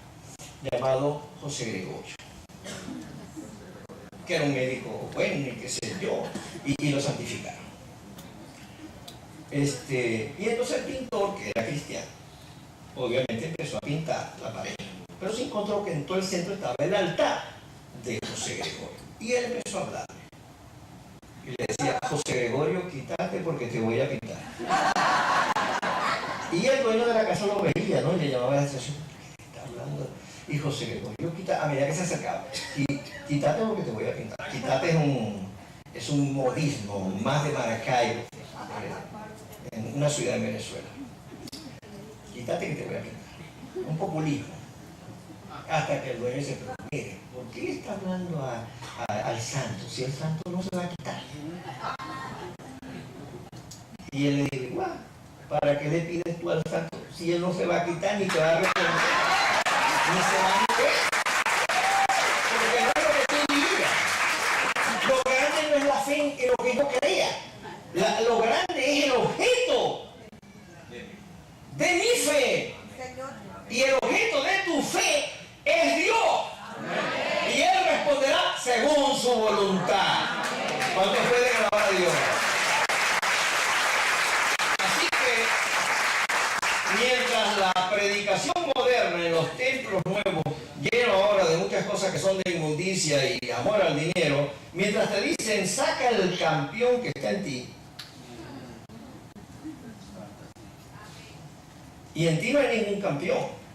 llamado José Gregorio, que era un médico bueno y qué sé yo, y lo santificaron. Y entonces el pintor, que era cristiano, obviamente empezó a pintar la pared, pero se encontró que en todo el centro estaba el altar de José Gregorio, y él empezó a hablar. Y le decía: José Gregorio, quítate porque te voy a pintar. Y el dueño de la casa lo veía, ¿no? Y le llamaba la atención: ¿qué está hablando? Y José Gregorio, quítate, a medida que se acercaba, quítate porque te voy a pintar. Quítate es un modismo más de Maracaibo, en una ciudad de Venezuela. Quítate que te voy a pintar. Un populismo. Hasta que el dueño dice: pero mire, ¿por qué le está hablando al santo si el santo no se va a quitar? Y él le dice: guau, ¿para qué le pides tú al santo si él no se va a quitar ni te va a responder? Ni se va a mover. Porque no es lo que tú digas. Lo grande no es la fe en lo que yo crea. Lo grande es el objeto de mi fe. Y el objeto de tu fe es Dios. Y Él responderá según su voluntad. ¿Cuántos pueden alabar a Dios? Así que, mientras la predicación moderna en los templos nuevos, lleno ahora de muchas cosas que son de inmundicia y amor al dinero, mientras te dicen: saca el campeón que está en ti, y en ti no hay ningún campeón.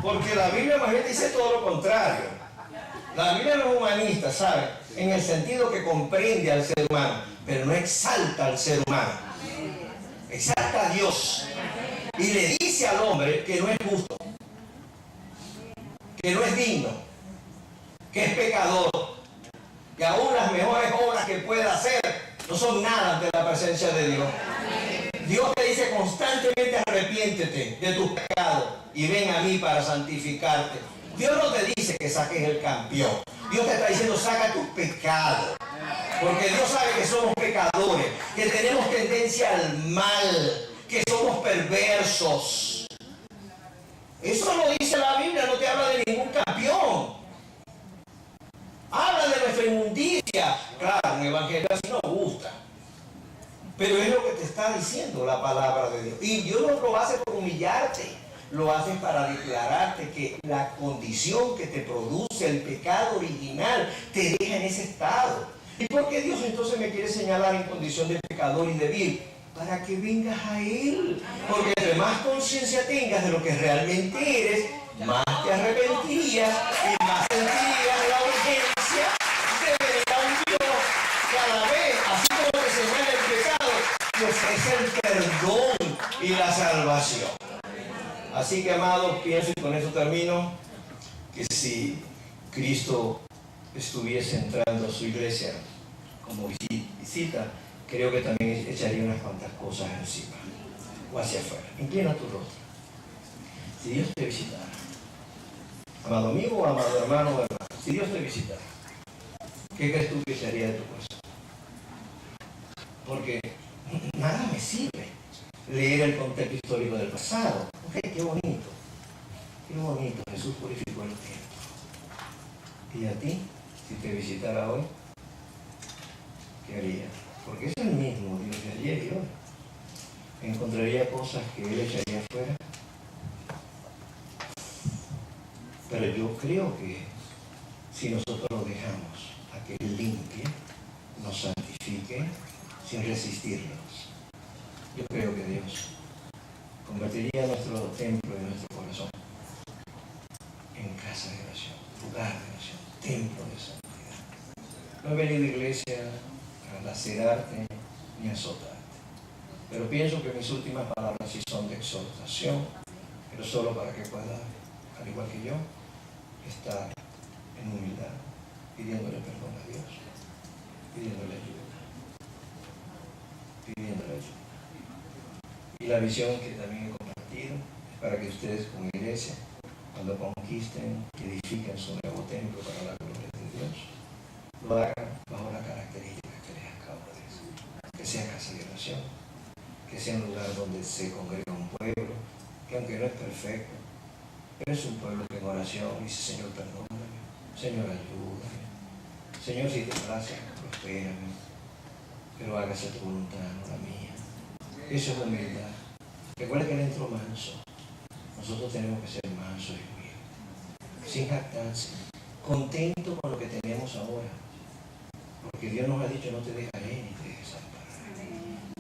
Porque la Biblia más bien dice todo lo contrario. La Biblia no es humanista, ¿sabe? En el sentido que comprende al ser humano, pero no exalta al ser humano. Exalta a Dios. Y le dice al hombre que no es justo, que no es digno, que es pecador, que aún las mejores obras que pueda hacer no son nada ante la presencia de Dios. Dios te dice constantemente: arrepiéntete de tus pecados y ven a mí para santificarte. Dios no te dice que saques el campeón. Dios te está diciendo: saca tus pecados. Porque Dios sabe que somos pecadores, que tenemos tendencia al mal, que somos perversos. Eso lo dice la Biblia, no te habla de ningún campeón. Habla de nuestra inmundicia. Claro, un evangelio así nos gusta. Pero es lo que te está diciendo la palabra de Dios. Y Dios no lo hace por humillarte, lo hace para declararte que la condición que te produce el pecado original te deja en ese estado. ¿Y por qué Dios entonces me quiere señalar en condición de pecador y débil? Para que vengas a Él. Porque entre más conciencia tengas de lo que realmente eres, más te arrepentirías y más sentirías la urgencia de venir a un Dios que a la vez, así como te señala el pecado, te ofrece el perdón y la salvación. Así que, amados, pienso, y con eso termino, que si Cristo estuviese entrando a su iglesia como visita, creo que también echaría unas cuantas cosas encima o hacia afuera. Inclina tu rostro. Si Dios te visitara, amado amigo, amado hermano o hermana, si Dios te visitara, ¿qué crees tú que se haría de tu corazón? Porque nada me sirve leer el contexto histórico del pasado. Ok, qué bonito. Qué bonito, Jesús purificó el tiempo. ¿Y a ti, si te visitara hoy, qué haría? Porque es el mismo Dios de ayer y hoy. ¿Encontraría cosas que Él echaría afuera? Pero yo creo que si nosotros lo dejamos a que Él limpie, nos santifique, sin resistirnos, yo creo que Dios convertiría nuestro templo y nuestro corazón en casa de oración, lugar de oración, templo de santidad. No he venido a iglesia a lacerarte ni a azotarte, pero pienso que mis últimas palabras sí son de exhortación, pero solo para que pueda, al igual que yo, estar en humildad, pidiéndole perdón a Dios, pidiéndole ayuda, pidiéndole ayuda. Y la visión que también he compartido es para que ustedes como iglesia, cuando conquisten y edifiquen su nuevo templo para la gloria de Dios, lo hagan bajo la característica que les acabo de decir. Que sea casa de oración, que sea un lugar donde se congrega un pueblo, que aunque no es perfecto, pero es un pueblo que en oración dice: Señor, perdóname, Señor, ayúdame, Señor, si te place, prospérame, pero hágase tu voluntad, no la mía. Eso es humildad. Recuerda que Él entró manso. Nosotros tenemos que ser mansos y humildes, sin jactancia, contentos con lo que tenemos ahora, porque Dios nos ha dicho: no te dejaré ni te desampararé.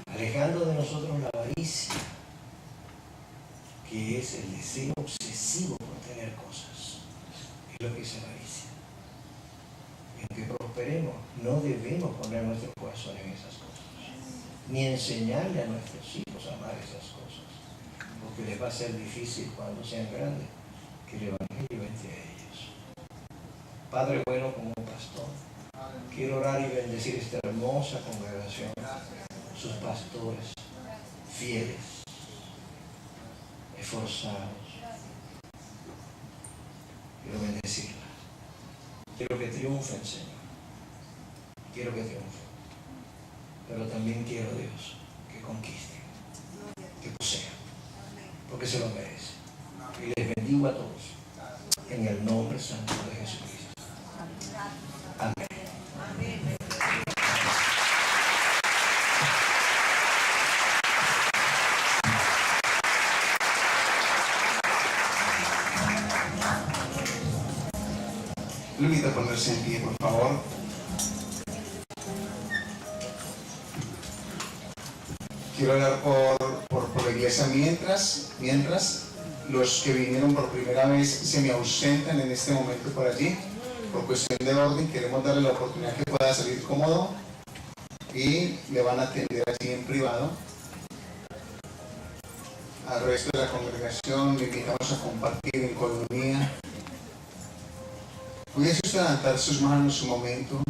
Alejando de nosotros la avaricia, que es el deseo obsesivo por tener cosas. Es lo que es avaricia. Y aunque prosperemos, no debemos poner nuestro corazón en esas cosas, ni enseñarle a nuestros hijos a amar esas cosas, porque les va a ser difícil cuando sean grandes que el evangelio entre a ellos. Padre bueno, como pastor, quiero orar y bendecir esta hermosa congregación, sus pastores fieles, esforzados. Quiero bendecirla. Quiero que triunfen, Señor. Quiero que triunfen. Pero también quiero, Dios, que conquisten, que posean, porque se lo merecen. Y les bendigo a todos en el nombre santo de Jesucristo. Amén. Le invito a ponerse en pie, por favor. Quiero hablar por la iglesia mientras los que vinieron por primera vez se me ausentan en este momento por allí. Por cuestión de orden, queremos darle la oportunidad que pueda salir cómodo y le van a atender allí en privado. Al resto de la congregación le invitamos a compartir en comunidad. ¿Pudiese usted levantar sus manos un momento,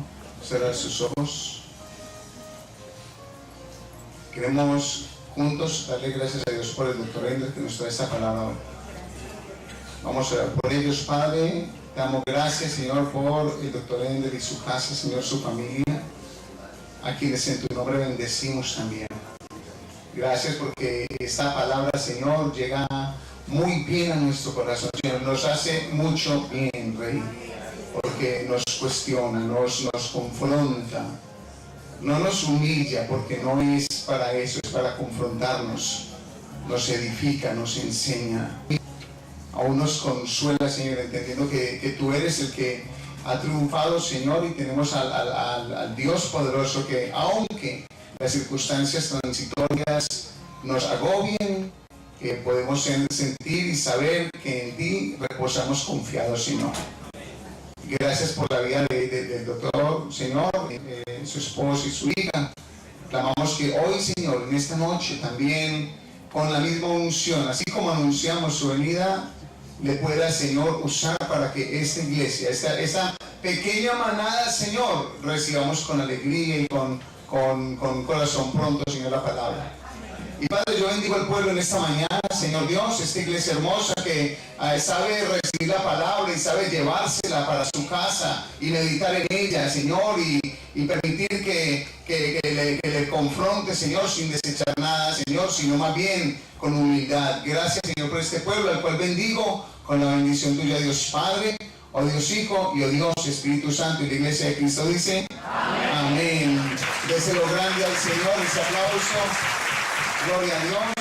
cerrar sus ojos? Queremos juntos darle gracias a Dios por el doctor Ender que nos trae esta palabra hoy. Vamos a orar por ellos, Padre. Te damos gracias, Señor, por el doctor Ender y su casa, Señor, su familia, a quienes en tu nombre bendecimos también. Gracias porque esta palabra, Señor, llega muy bien a nuestro corazón, Señor. Nos hace mucho bien, Rey, porque nos cuestiona, nos confronta. No nos humilla, porque no es para eso, es para confrontarnos. Nos edifica, nos enseña. Aún nos consuela, Señor, entendiendo que tú eres el que ha triunfado, Señor, y tenemos al Dios poderoso que, aunque las circunstancias transitorias nos agobien, que podemos sentir y saber que en ti reposamos confiados, Señor. Gracias por la vida del doctor, Señor, su esposo y su hija. Clamamos que hoy, Señor, en esta noche también, con la misma unción, así como anunciamos su venida, le pueda, Señor, usar para que esta iglesia, esta pequeña manada, Señor, recibamos con alegría y con corazón pronto, Señor, la palabra. Y Padre, yo bendigo al pueblo en esta mañana, Señor Dios, esta iglesia hermosa que sabe recibir la palabra y sabe llevársela para su casa y meditar en ella, Señor, y permitir que le confronte, Señor, sin desechar nada, Señor, sino más bien con humildad. Gracias, Señor, por este pueblo al cual bendigo con la bendición tuya, Dios Padre, oh Dios Hijo y oh Dios Espíritu Santo. Y la iglesia de Cristo dice, amén. Déselo grande al Señor, ese aplauso. Gloria a Dios.